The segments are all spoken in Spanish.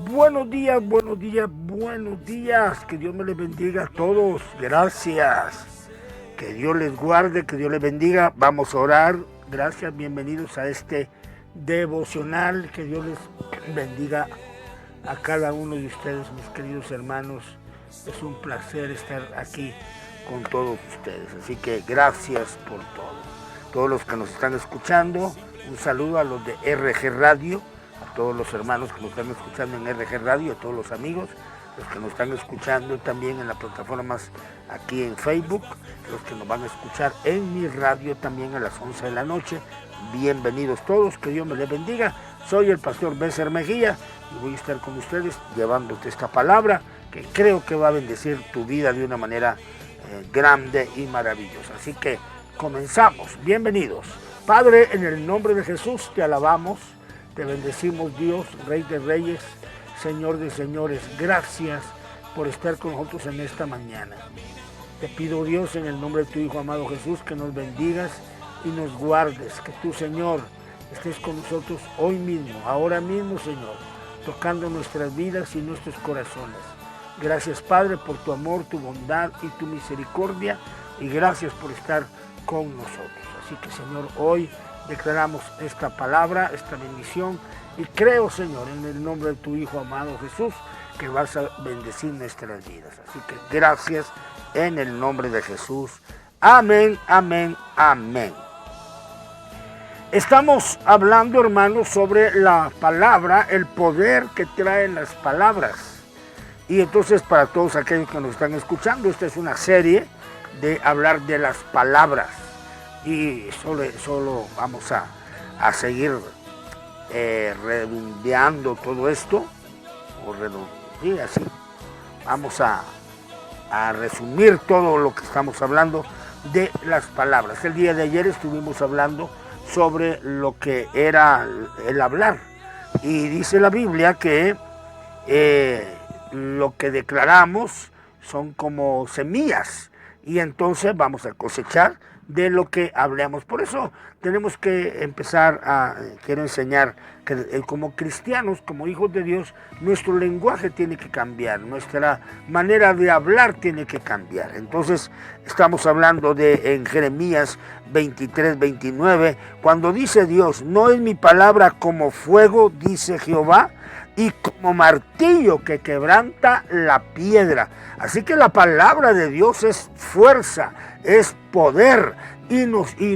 Buenos días, buenos días, buenos días. Que Dios me les bendiga a todos. Gracias. Que Dios les guarde, que Dios les bendiga. Vamos a orar. Gracias, bienvenidos a este devocional. Que Dios les bendiga a cada uno de ustedes, mis queridos hermanos. Es un placer estar aquí con todos ustedes. Así que gracias por todo. Todos los que nos están escuchando, un saludo a los de RG Radio, a todos los hermanos que nos están escuchando en RG Radio, a todos los amigos, los que nos están escuchando también en las plataformas aquí en Facebook, los que nos van a escuchar en mi radio también a las 11 de la noche. Bienvenidos todos, que Dios me les bendiga. Soy el pastor Bécer Mejía y voy a estar con ustedes llevándote esta palabra que creo que va a bendecir tu vida de una manera grande y maravillosa. Así que comenzamos. Bienvenidos. Padre, en el nombre de Jesús te alabamos, te bendecimos, Dios, Rey de Reyes, Señor de Señores. Gracias por estar con nosotros en esta mañana. Te pido, Dios, en el nombre de tu Hijo amado Jesús, que nos bendigas y nos guardes. Que tú, Señor, estés con nosotros hoy mismo, ahora mismo, Señor, tocando nuestras vidas y nuestros corazones. Gracias, Padre, por tu amor, tu bondad y tu misericordia, y gracias por estar con nosotros. Así que, Señor, hoy declaramos esta palabra, esta bendición, y creo, Señor, en el nombre de tu Hijo amado Jesús, que vas a bendecir nuestras vidas. Así que gracias en el nombre de Jesús. Amén, amén, amén. Estamos hablando, hermanos, sobre la palabra, el poder que traen las palabras. Y entonces, para todos aquellos que nos están escuchando, esta es una serie de hablar de las palabras. Y solo vamos a seguir redondeando todo esto. Sí, así. Vamos a resumir todo lo que estamos hablando de las palabras. El día de ayer estuvimos hablando sobre lo que era el hablar. Y dice la Biblia que lo que declaramos son como semillas. Y entonces vamos a cosechar de lo que hablemos. Por eso tenemos que empezar quiero enseñar que como cristianos, como hijos de Dios, nuestro lenguaje tiene que cambiar, nuestra manera de hablar tiene que cambiar. Entonces estamos hablando en Jeremías 23, 29, cuando dice Dios: no es mi palabra como fuego, dice Jehová, y como martillo que quebranta la piedra. Así que la palabra de Dios es fuerza, es poder. Y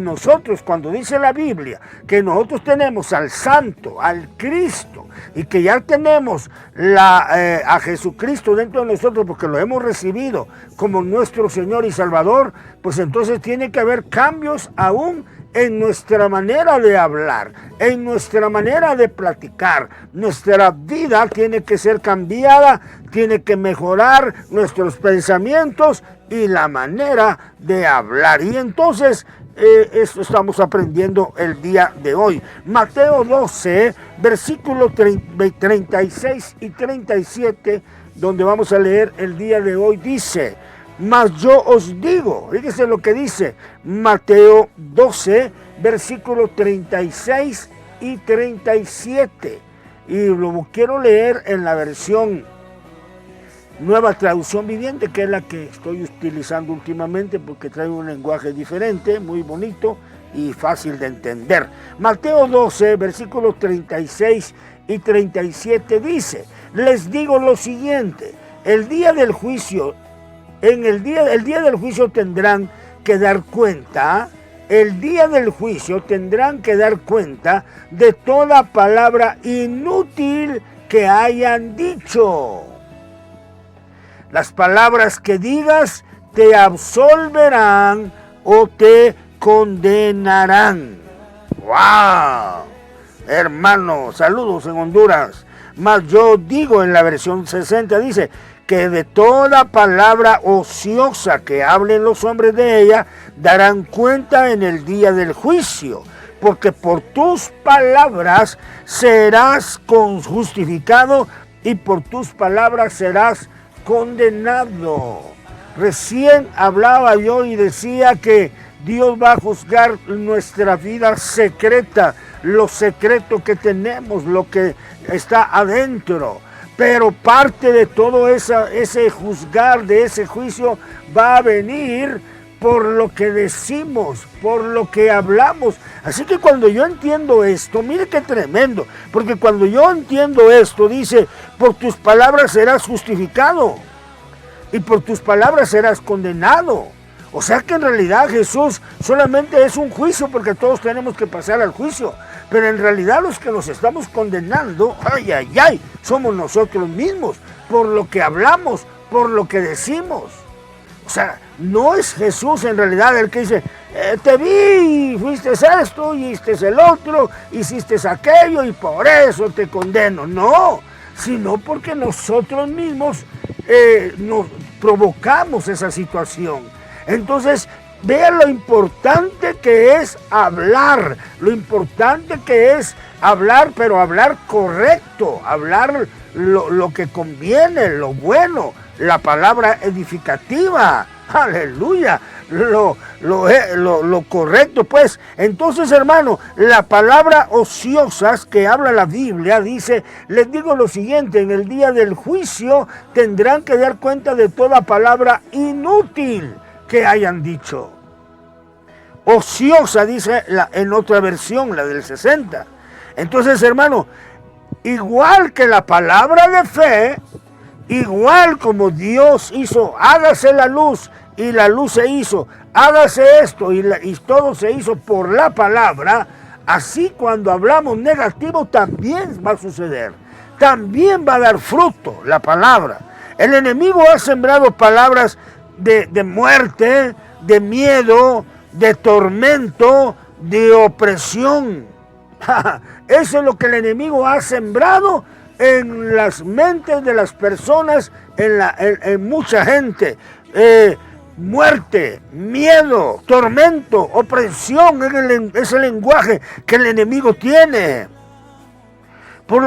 nosotros, cuando dice la Biblia que nosotros tenemos al Santo, al Cristo, y que ya tenemos a Jesucristo dentro de nosotros porque lo hemos recibido como nuestro Señor y Salvador, pues entonces tiene que haber cambios aún en nuestra manera de hablar, en nuestra manera de platicar. Nuestra vida tiene que ser cambiada, tiene que mejorar nuestros pensamientos y la manera de hablar. Y entonces esto estamos aprendiendo el día de hoy. Mateo 12, versículos 36 y 37, donde vamos a leer el día de hoy, dice: mas yo os digo, fíjese lo que dice Mateo 12, versículos 36 y 37. Y lo quiero leer en la versión Nueva Traducción Viviente, que es la que estoy utilizando últimamente porque trae un lenguaje diferente, muy bonito y fácil de entender. Mateo 12, versículos 36 y 37 dice: les digo lo siguiente, el día del juicio tendrán que dar cuenta, de toda palabra inútil que hayan dicho. Las palabras que digas te absolverán o te condenarán. ¡Wow! Hermanos, saludos en Honduras. Mas yo digo, en la versión 60 dice que de toda palabra ociosa que hablen los hombres de ella, darán cuenta en el día del juicio, porque por tus palabras serás justificado y por tus palabras serás condenado. Recién hablaba yo y decía que Dios va a juzgar nuestra vida secreta, lo secreto que tenemos, lo que está adentro. Pero parte de todo ese juzgar, de ese juicio, va a venir por lo que decimos, por lo que hablamos. Así que cuando yo entiendo esto, mire qué tremendo, porque cuando yo entiendo esto, dice, por tus palabras serás justificado y por tus palabras serás condenado. O sea que en realidad Jesús solamente es un juicio, porque todos tenemos que pasar al juicio. Pero en realidad los que nos estamos condenando, ay, ay, ay, somos nosotros mismos, por lo que hablamos, por lo que decimos. O sea, no es Jesús en realidad el que dice, te vi, fuiste esto, y hiciste el otro, hiciste aquello y por eso te condeno. No, sino porque nosotros mismos nos provocamos esa situación. Entonces, vean lo importante que es hablar, lo importante que es hablar, pero hablar correcto, hablar lo que conviene, lo bueno, la palabra edificativa, aleluya, lo correcto, pues. Entonces, hermano, la palabra ociosas que habla la Biblia dice, les digo lo siguiente, en el día del juicio tendrán que dar cuenta de toda palabra inútil que hayan dicho. Ociosa, dice en otra versión, la del 60. Entonces, hermano, igual que la palabra de fe, igual como Dios hizo, hágase la luz, y la luz se hizo, hágase esto, y todo se hizo por la palabra, así cuando hablamos negativo también va a suceder, también va a dar fruto la palabra. El enemigo ha sembrado palabras de muerte, de miedo, de tormento, de opresión. Eso es lo que el enemigo ha sembrado en las mentes de las personas, en mucha gente. Muerte, miedo, tormento, opresión, es el lenguaje que el enemigo tiene. Por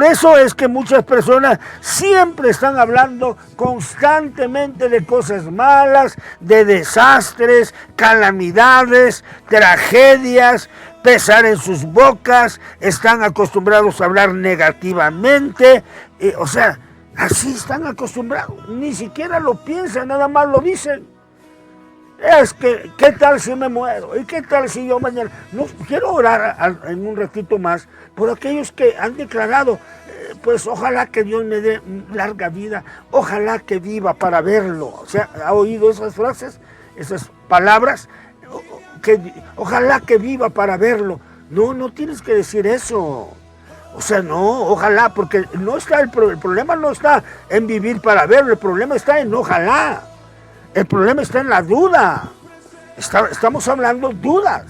eso es que muchas personas siempre están hablando constantemente de cosas malas, de desastres, calamidades, tragedias, pesar en sus bocas, están acostumbrados a hablar negativamente, o sea, así están acostumbrados, ni siquiera lo piensan, nada más lo dicen. Es que, ¿qué tal si me muero? ¿Y qué tal si yo mañana? No, quiero orar en un ratito más por aquellos que han declarado, pues ojalá que Dios me dé larga vida, ojalá que viva para verlo. O sea, ¿ha oído esas frases, esas palabras? Ojalá que viva para verlo. No, no tienes que decir eso. O sea, no, ojalá, porque no está el problema no está en vivir para verlo, el problema está en ojalá. El problema está en la duda. Estamos hablando dudas.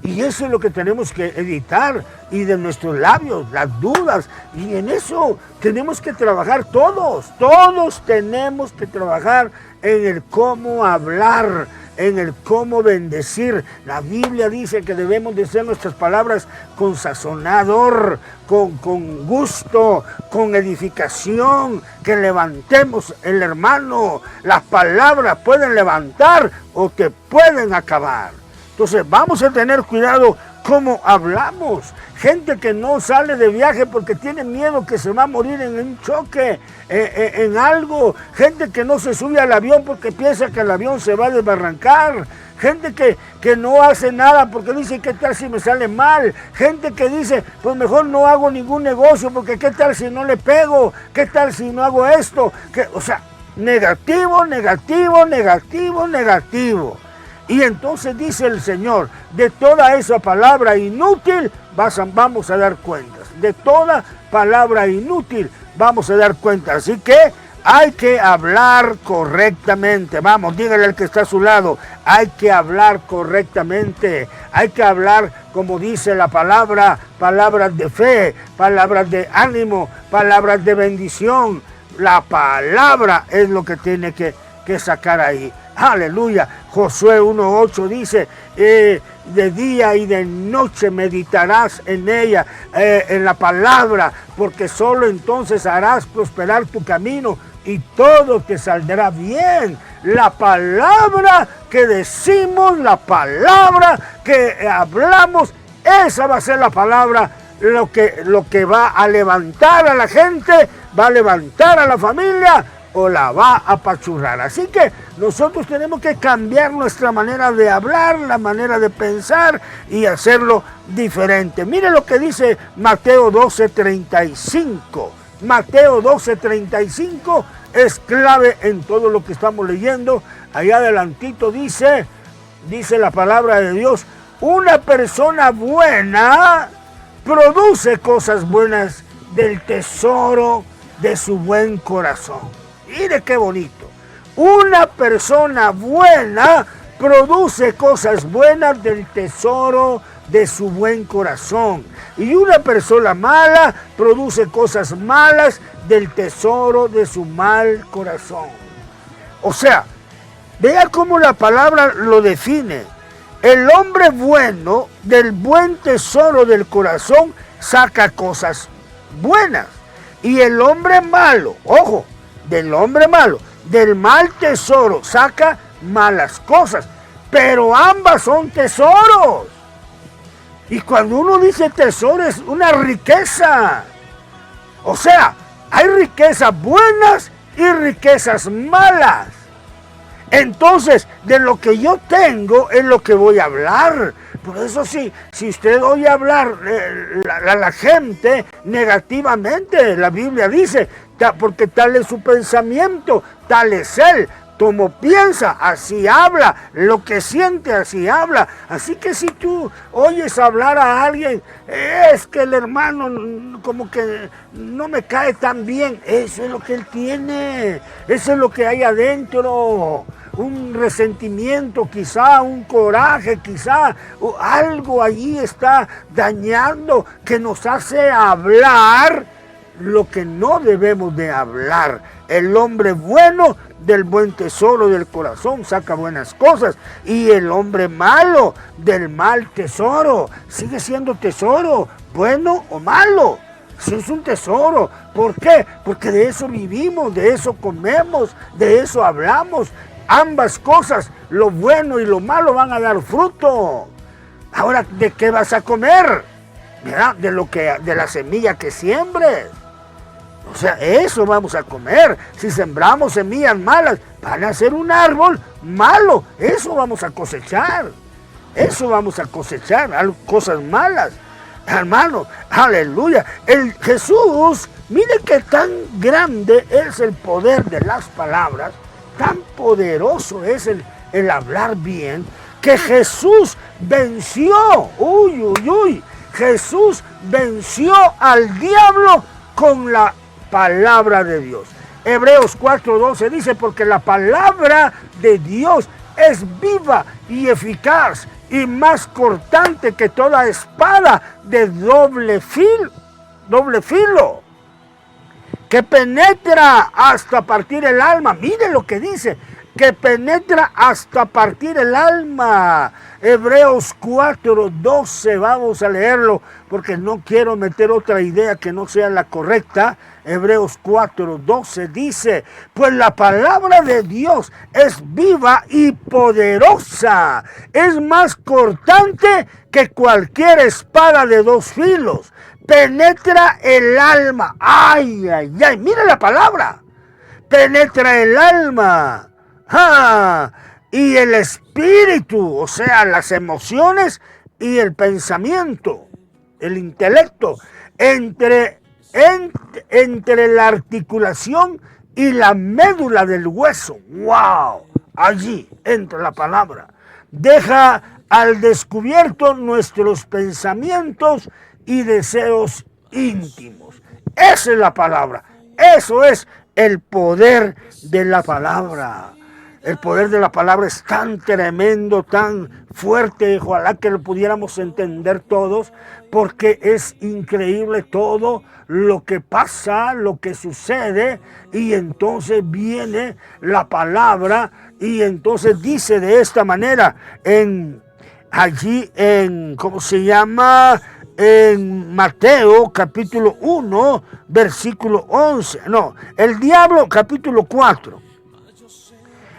Y eso es lo que tenemos que evitar. Y de nuestros labios, las dudas. Y en eso tenemos que trabajar todos. Todos tenemos que trabajar en el cómo hablar, en el cómo bendecir. La Biblia dice que debemos de ser nuestras palabras con sazonador, con gusto, con edificación, que levantemos el hermano. Las palabras pueden levantar o te pueden acabar. Entonces vamos a tener cuidado cómo hablamos. Gente que no sale de viaje porque tiene miedo que se va a morir en un choque, en algo. Gente que no se sube al avión porque piensa que el avión se va a desbarrancar. Gente que no hace nada porque dice, ¿qué tal si me sale mal? Gente que dice, pues mejor no hago ningún negocio porque ¿qué tal si no le pego? ¿Qué tal si no hago esto? O sea, negativo, negativo, negativo, negativo. Y entonces dice el Señor, de toda esa palabra inútil vamos a dar cuentas. De toda palabra inútil vamos a dar cuentas. Así que hay que hablar correctamente. Vamos, dígale al que está a su lado, hay que hablar correctamente. Hay que hablar como dice la palabra, palabras de fe, palabras de ánimo, palabras de bendición. La palabra es lo que tiene que sacar ahí. Aleluya. Josué 1:8 dice, de día y de noche meditarás en ella, en la palabra, porque solo entonces harás prosperar tu camino y todo te saldrá bien. La palabra que decimos, la palabra que hablamos, esa va a ser la palabra, lo que va a levantar a la gente, va a levantar a la familia o la va a apachurrar. Así que nosotros tenemos que cambiar nuestra manera de hablar, la manera de pensar y hacerlo diferente. Mire lo que dice Mateo 12:35. Mateo 12:35 es clave en todo lo que estamos leyendo. Allá adelantito dice la palabra de Dios, una persona buena produce cosas buenas del tesoro de su buen corazón. Mire qué bonito. Una persona buena produce cosas buenas del tesoro de su buen corazón. Y una persona mala produce cosas malas del tesoro de su mal corazón. O sea, vea cómo la palabra lo define. El hombre bueno del buen tesoro del corazón saca cosas buenas. Y el hombre malo, ojo, del hombre malo, del mal tesoro, saca malas cosas. Pero ambas son tesoros. Y cuando uno dice tesoro es una riqueza. O sea, hay riquezas buenas y riquezas malas. Entonces, de lo que yo tengo es lo que voy a hablar. Por eso si usted oye hablar a la gente negativamente, la Biblia dice, porque tal es su pensamiento, tal es él. Como piensa, así habla, lo que siente, así habla. Así que si tú oyes hablar a alguien, es que el hermano como que no me cae tan bien, eso es lo que él tiene, eso es lo que hay adentro. Un resentimiento quizá, un coraje quizá, algo allí está dañando que nos hace hablar lo que no debemos de hablar. El hombre bueno del buen tesoro del corazón saca buenas cosas, y el hombre malo del mal tesoro sigue siendo tesoro, bueno o malo. Si es un tesoro, ¿por qué? Porque de eso vivimos, de eso comemos, de eso hablamos. Ambas cosas, lo bueno y lo malo, van a dar fruto. Ahora, ¿de qué vas a comer? ¿Verdad? De la semilla que siembres. O sea, eso vamos a comer. Si sembramos semillas malas, van a ser un árbol malo. Eso vamos a cosechar. Eso vamos a cosechar, cosas malas. Hermano, aleluya. Jesús, mire que tan grande es el poder de las palabras, tan poderoso es el hablar bien, que Jesús venció. Jesús venció al diablo con la palabra de Dios. Hebreos 4:12 dice, porque la palabra de Dios es viva y eficaz y más cortante que toda espada de doble filo, que penetra hasta partir el alma. Mire lo que dice, que penetra hasta partir el alma. Hebreos 4:12, vamos a leerlo porque no quiero meter otra idea que no sea la correcta. Hebreos 4:12 dice, pues la palabra de Dios es viva y poderosa, es más cortante que cualquier espada de dos filos, penetra el alma. Ay, mire la palabra, penetra el alma. Y el espíritu, o sea, las emociones y el pensamiento, el intelecto, entre la articulación y la médula del hueso. ¡Wow! Allí entra la palabra. Deja al descubierto nuestros pensamientos y deseos íntimos. Esa es la palabra. Eso es el poder de la palabra. El poder de la palabra es tan tremendo, tan fuerte, ojalá que lo pudiéramos entender todos, porque es increíble todo lo que pasa, lo que sucede, y entonces viene la palabra, y entonces dice de esta manera, allí en, ¿cómo se llama?, en Mateo capítulo 1, versículo 11, no, el diablo capítulo 4.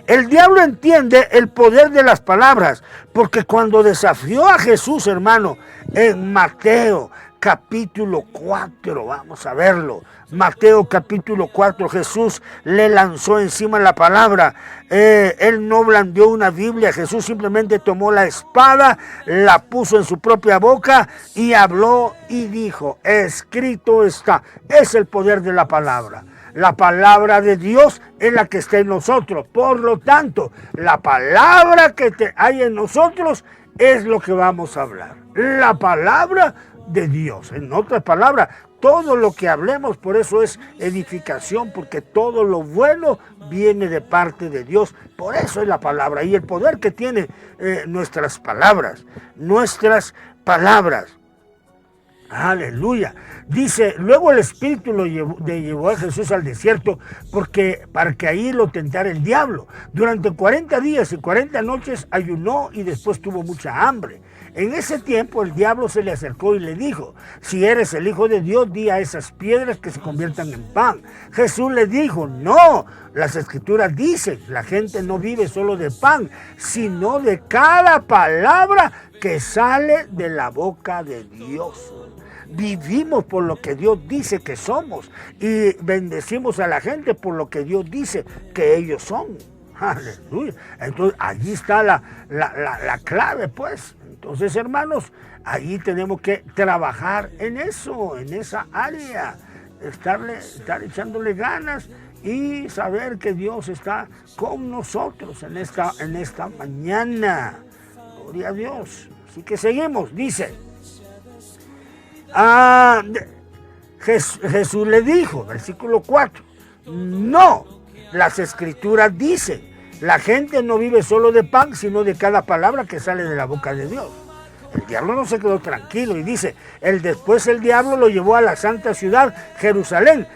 El diablo entiende el poder de las palabras, porque cuando desafió a Jesús, hermano, en Mateo capítulo 4, vamos a verlo, Mateo capítulo 4, Jesús le lanzó encima la palabra, él no blandió una Biblia, Jesús simplemente tomó la espada, la puso en su propia boca y habló y dijo, escrito está, es el poder de la palabra. La palabra de Dios es la que está en nosotros. Por lo tanto, la palabra que hay en nosotros es lo que vamos a hablar. La palabra de Dios. En otras palabras, todo lo que hablemos, por eso es edificación, porque todo lo bueno viene de parte de Dios. Por eso es la palabra y el poder que tiene nuestras palabras. Nuestras palabras. Aleluya. Dice, luego el Espíritu llevó a Jesús al desierto para que ahí lo tentara el diablo. Durante 40 días y 40 noches ayunó y después tuvo mucha hambre. En ese tiempo el diablo se le acercó y le dijo, si eres el Hijo de Dios, di a esas piedras que se conviertan en pan. Jesús le dijo, no, las Escrituras dicen, la gente no vive solo de pan, sino de cada palabra que sale de la boca de Dios. Vivimos por lo que Dios dice que somos y bendecimos a la gente por lo que Dios dice que ellos son. Aleluya. Entonces, allí está la clave, pues. Entonces, hermanos, allí tenemos que trabajar en eso, en esa área. Estar echándole ganas y saber que Dios está con nosotros en esta mañana. Gloria a Dios. Así que seguimos, dice. Jesús le dijo, versículo 4, no, las Escrituras dicen, la gente no vive solo de pan, sino de cada palabra que sale de la boca de Dios. El diablo no se quedó tranquilo y dice, después el diablo lo llevó a la santa ciudad, Jerusalén,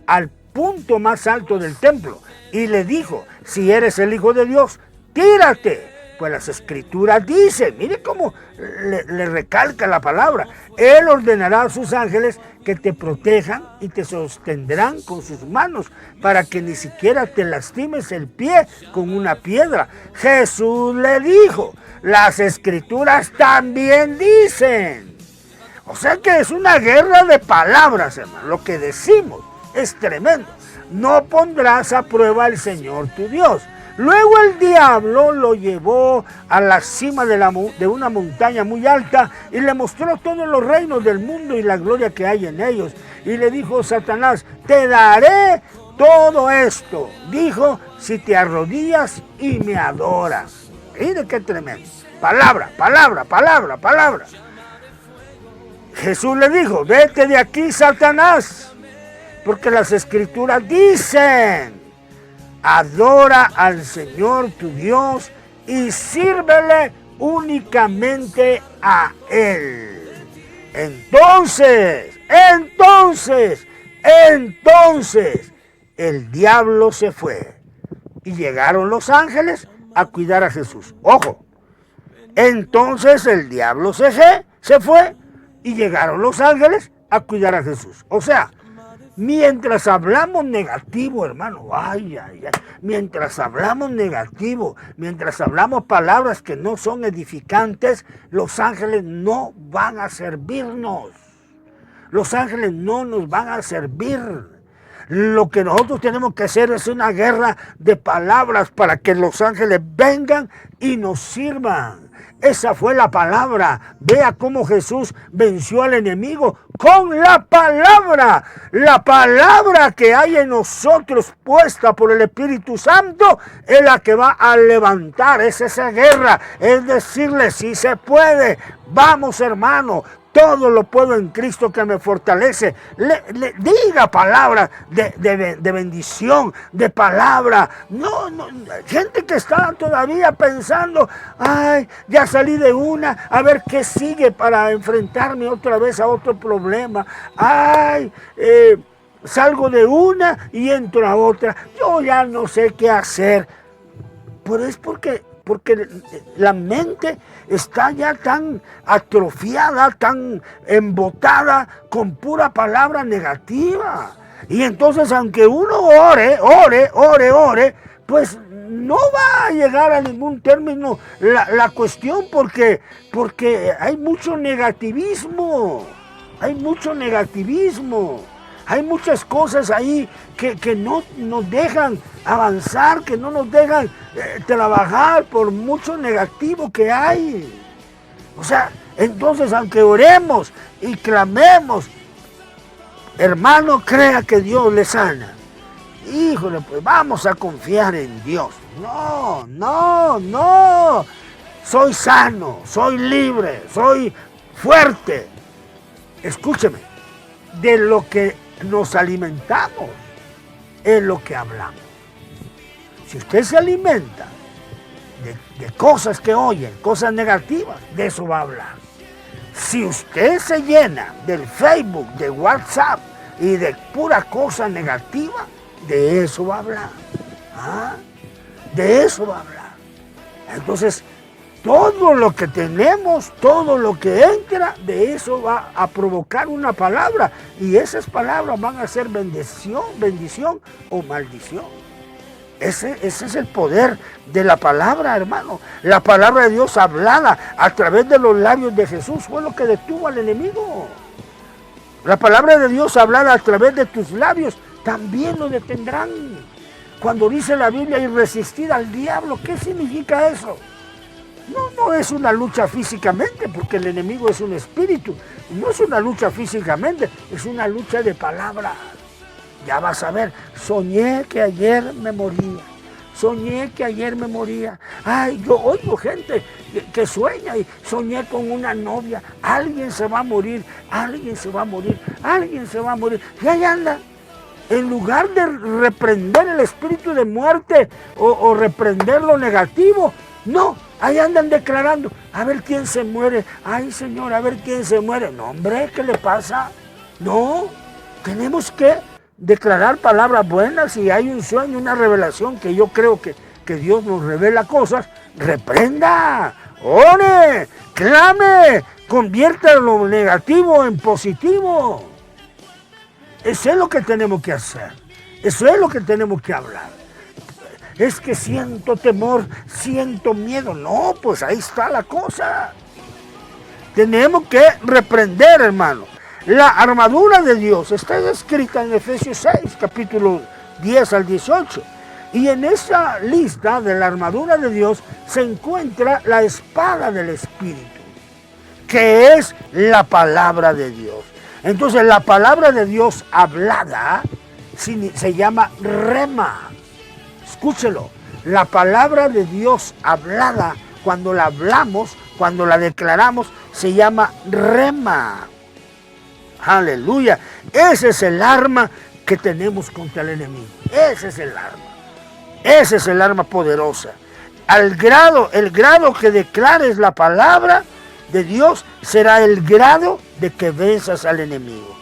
al punto más alto del templo, y le dijo, si eres el Hijo de Dios, tírate. Pues las Escrituras dicen, mire cómo le recalca la palabra, Él ordenará a sus ángeles que te protejan y te sostendrán con sus manos para que ni siquiera te lastimes el pie con una piedra. Jesús le dijo, las Escrituras también dicen. O sea que es una guerra de palabras, hermano. Lo que decimos es tremendo. No pondrás a prueba al Señor tu Dios. Luego el diablo lo llevó a la cima de una montaña muy alta y le mostró todos los reinos del mundo y la gloria que hay en ellos. Y le dijo Satanás, te daré todo esto. Dijo, si te arrodillas y me adoras. Mire qué tremendo. Palabra, palabra, palabra, palabra. Jesús le dijo, vete de aquí, Satanás, porque las Escrituras dicen, adora al Señor tu Dios y sírvele únicamente a Él. Entonces, el diablo se fue y llegaron los ángeles a cuidar a Jesús. Ojo, entonces el diablo se fue y llegaron los ángeles a cuidar a Jesús. O sea, mientras hablamos negativo, hermano, mientras hablamos negativo, mientras hablamos palabras que no son edificantes, los ángeles no van a servirnos. Los ángeles no nos van a servir. Lo que nosotros tenemos que hacer es una guerra de palabras para que los ángeles vengan, y nos sirvan. Esa fue la palabra. Vea cómo Jesús venció al enemigo con la palabra. La palabra que hay en nosotros puesta por el Espíritu Santo es la que va a levantar. Es esa guerra. Es decirle, si se puede, vamos hermano. Todo lo puedo en Cristo que me fortalece. Le diga palabra de bendición, de palabra. No, gente que está todavía pensando, ay, ya salí de una, a ver qué sigue para enfrentarme otra vez a otro problema. Ay, salgo de una y entro a otra. Yo ya no sé qué hacer. Pero es porque la mente está ya tan atrofiada, tan embotada con pura palabra negativa. Y entonces aunque uno ore, pues no va a llegar a ningún término la cuestión porque hay mucho negativismo. Hay mucho negativismo. Hay muchas cosas ahí que no nos dejan avanzar, que no nos dejan trabajar por mucho negativo que hay. O sea, entonces aunque oremos y clamemos, hermano, crea que Dios le sana. Híjole, pues vamos a confiar en Dios. No. Soy sano, soy libre, soy fuerte. Escúcheme, de lo que nos alimentamos es lo que hablamos. Si usted se alimenta de cosas que oyen, cosas negativas, de eso va a hablar. Si usted se llena del Facebook, de WhatsApp y de pura cosa negativa, de eso va a hablar. De eso va a hablar. Entonces, todo lo que tenemos, todo lo que entra, de eso va a provocar una palabra. Y esas palabras van a ser bendición o maldición. Ese es el poder de la palabra, hermano. La palabra de Dios hablada a través de los labios de Jesús fue lo que detuvo al enemigo. La palabra de Dios hablada a través de tus labios también lo detendrán. Cuando dice la Biblia y resistir al diablo, ¿qué significa eso? No es una lucha físicamente, porque el enemigo es un espíritu. No es una lucha físicamente, es una lucha de palabras. Ya vas a ver, soñé que ayer me moría. Ay, yo oigo gente que sueña y soñé con una novia. Alguien se va a morir. Y ahí anda. En lugar de reprender el espíritu de muerte o reprender lo negativo, no, ahí andan declarando, a ver quién se muere. Ay, Señor, a ver quién se muere. No, hombre, ¿qué le pasa? No, tenemos que declarar palabras buenas. Si hay un sueño, una revelación, que yo creo que Dios nos revela cosas, reprenda, ore, clame, convierta lo negativo en positivo. Eso es lo que tenemos que hacer. Eso es lo que tenemos que hablar. Es que siento temor, siento miedo. No, pues ahí está la cosa. Tenemos que reprender, hermano. La armadura de Dios está escrita en Efesios 6, capítulo 10 al 18. Y en esa lista de la armadura de Dios se encuentra la espada del Espíritu, que es la palabra de Dios. Entonces la palabra de Dios hablada se llama rema. Escúchelo, la palabra de Dios hablada, cuando la hablamos, cuando la declaramos, se llama rema. Aleluya. Ese es el arma que tenemos contra el enemigo. Ese es el arma. Ese es el arma poderosa. El grado que declares la palabra de Dios será el grado de que venzas al enemigo.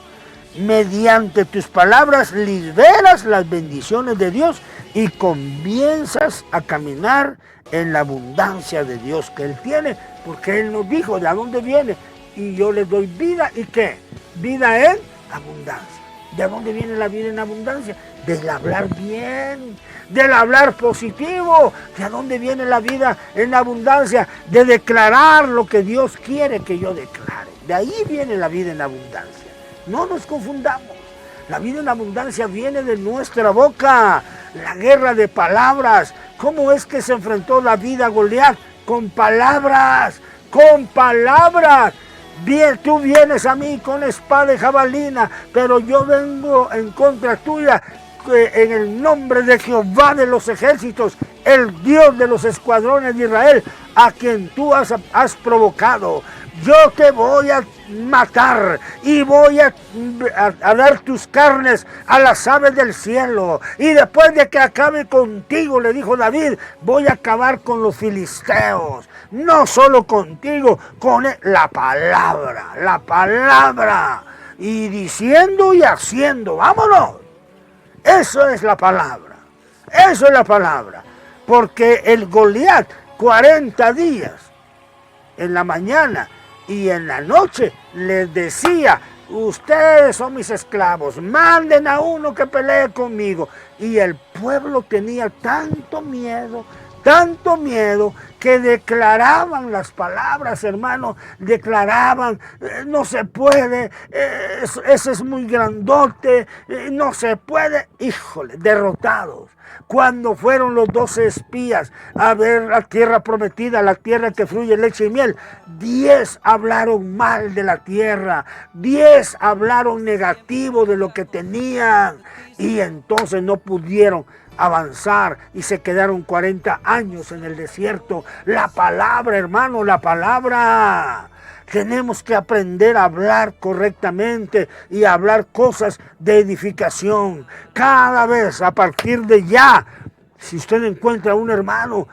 Mediante tus palabras liberas las bendiciones de Dios y comienzas a caminar en la abundancia de Dios que Él tiene, porque Él nos dijo de dónde viene. Y yo les doy vida, ¿y qué? Vida en abundancia. ¿De dónde viene la vida en abundancia? Del hablar bien, del hablar positivo. ¿De dónde viene la vida en abundancia? De declarar lo que Dios quiere que yo declare. De ahí viene la vida en abundancia. No nos confundamos. La vida en abundancia viene de nuestra boca. la guerra de palabras. ¿Cómo es que se enfrentó David a Goliat? Con palabras, con palabras. Bien, tú vienes a mí con espada y jabalina, pero yo vengo en contra tuya en el nombre de Jehová de los ejércitos, el Dios de los escuadrones de Israel, a quien tú has provocado. Yo te voy a matar y voy a dar tus carnes a las aves del cielo. Y después de que acabe contigo, le dijo David, voy a acabar con los filisteos. No solo contigo, con la palabra, la palabra. Y diciendo y haciendo, vámonos. Eso es la palabra, eso es la palabra. Porque el Goliat, 40 días, en la mañana y en la noche, les decía, ustedes son mis esclavos, manden a uno que pelee conmigo. Y el pueblo tenía tanto miedo, que declaraban las palabras, hermano, declaraban, no se puede, ese es muy grandote, no se puede, híjole, derrotados. Cuando fueron los 12 espías a ver la tierra prometida, la tierra que fluye leche y miel, 10 hablaron mal de la tierra, 10 hablaron negativo de lo que tenían, y entonces no pudieron avanzar y se quedaron 40 años en el desierto. La palabra, hermano, la palabra. Tenemos que aprender a hablar correctamente y a hablar cosas de edificación. Cada vez, a partir de ya, si usted encuentra a un hermano,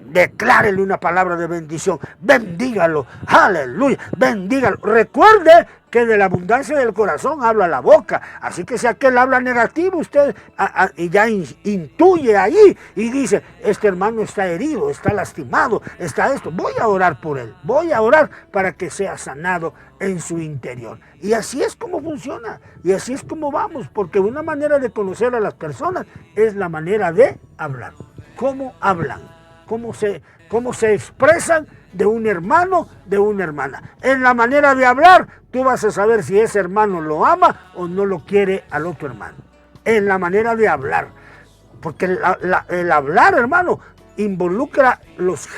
declárele una palabra de bendición. Bendígalo, aleluya, bendígalo. Recuerde que de la abundancia del corazón habla la boca. Así que si aquel habla negativo, usted ya intuye ahí y dice, este hermano está herido, está lastimado, está esto. Voy a orar por él, voy a orar para que sea sanado en su interior. Y así es como funciona, y así es como vamos, porque una manera de conocer a las personas es la manera de hablar. ¿Cómo hablan? ¿Cómo se expresan de un hermano, de una hermana? En la manera de hablar, tú vas a saber si ese hermano lo ama o no lo quiere al otro hermano. En la manera de hablar. Porque el hablar, hermano, involucra los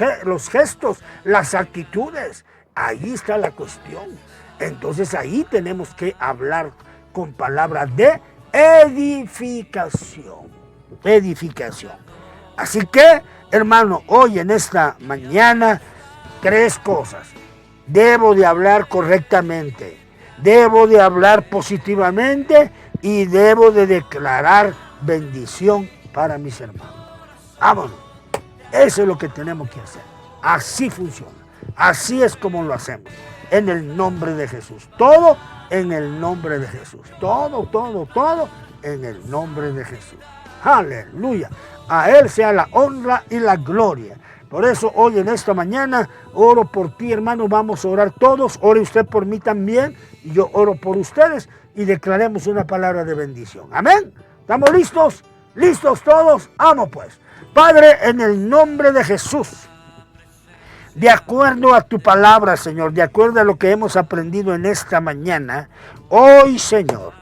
gestos, las actitudes. Ahí está la cuestión. Entonces ahí tenemos que hablar con palabras de edificación. Edificación. Así que, hermano, hoy en esta mañana, 3 cosas. Debo de hablar correctamente, debo de hablar positivamente y debo de declarar bendición para mis hermanos. Vámonos. Eso es lo que tenemos que hacer. Así funciona. Así es como lo hacemos. En el nombre de Jesús. Todo en el nombre de Jesús. Todo en el nombre de Jesús. Aleluya. A Él sea la honra y la gloria. Por eso hoy en esta mañana oro por ti, hermano. Vamos a orar todos. Ore usted por mí también. Y yo oro por ustedes. Y declaremos una palabra de bendición. Amén. ¿Estamos listos? ¿Listos todos? Vamos pues. Padre, en el nombre de Jesús. De acuerdo a tu palabra, Señor. De acuerdo a lo que hemos aprendido en esta mañana. Hoy, Señor,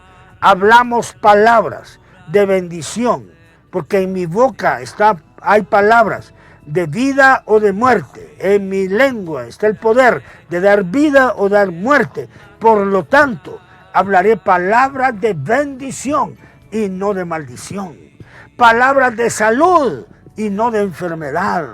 hablamos palabras de bendición. Porque en mi boca hay palabras de vida o de muerte. En mi lengua está el poder de dar vida o dar muerte. Por lo tanto, hablaré palabras de bendición y no de maldición. Palabras de salud y no de enfermedad.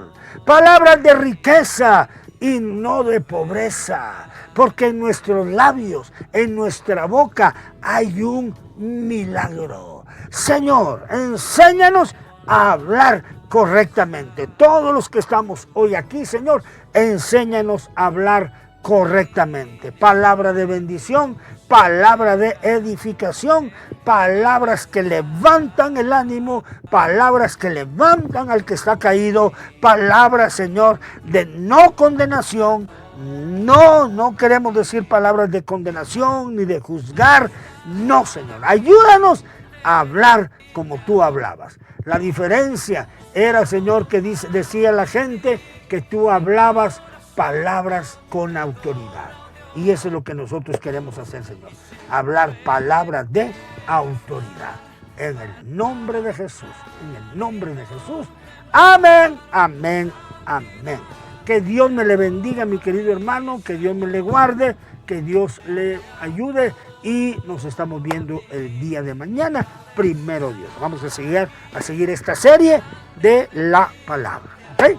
Palabras de riqueza y no de pobreza. Porque en nuestros labios, en nuestra boca, hay un milagro. Señor, enséñanos a hablar correctamente. Todos los que estamos hoy aquí, Señor, enséñanos a hablar correctamente. Palabra de bendición, palabra de edificación, palabras que levantan el ánimo, palabras que levantan al que está caído, palabras, Señor, de no condenación. No queremos decir palabras de condenación ni de juzgar. No, Señor, ayúdanos a hablar como tú hablabas. La diferencia era, Señor, que decía la gente que tú hablabas palabras con autoridad. Y eso es lo que nosotros queremos hacer, Señor. Hablar palabras de autoridad. En el nombre de Jesús, en el nombre de Jesús. Amén, amén, amén. Que Dios me le bendiga, mi querido hermano, que Dios me le guarde, que Dios le ayude y nos estamos viendo el día de mañana, primero Dios. Vamos a seguir esta serie de la palabra. ¿Ok?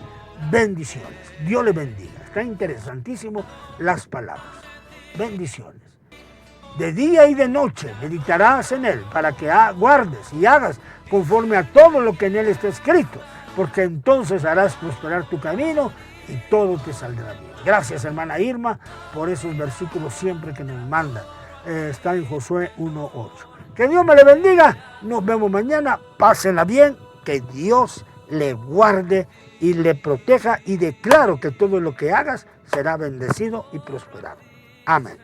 Bendiciones. Dios le bendiga. Está interesantísimo las palabras. Bendiciones. De día y de noche meditarás en él para que guardes y hagas conforme a todo lo que en él está escrito, porque entonces harás prosperar tu camino y todo te saldrá bien. Gracias, hermana Irma, por esos versículos siempre que nos manda. Está en Josué 1:8. Que Dios me le bendiga. Nos vemos mañana. Pásenla bien. Que Dios le guarde y le proteja, y declaro que todo lo que hagas será bendecido y prosperado. Amén.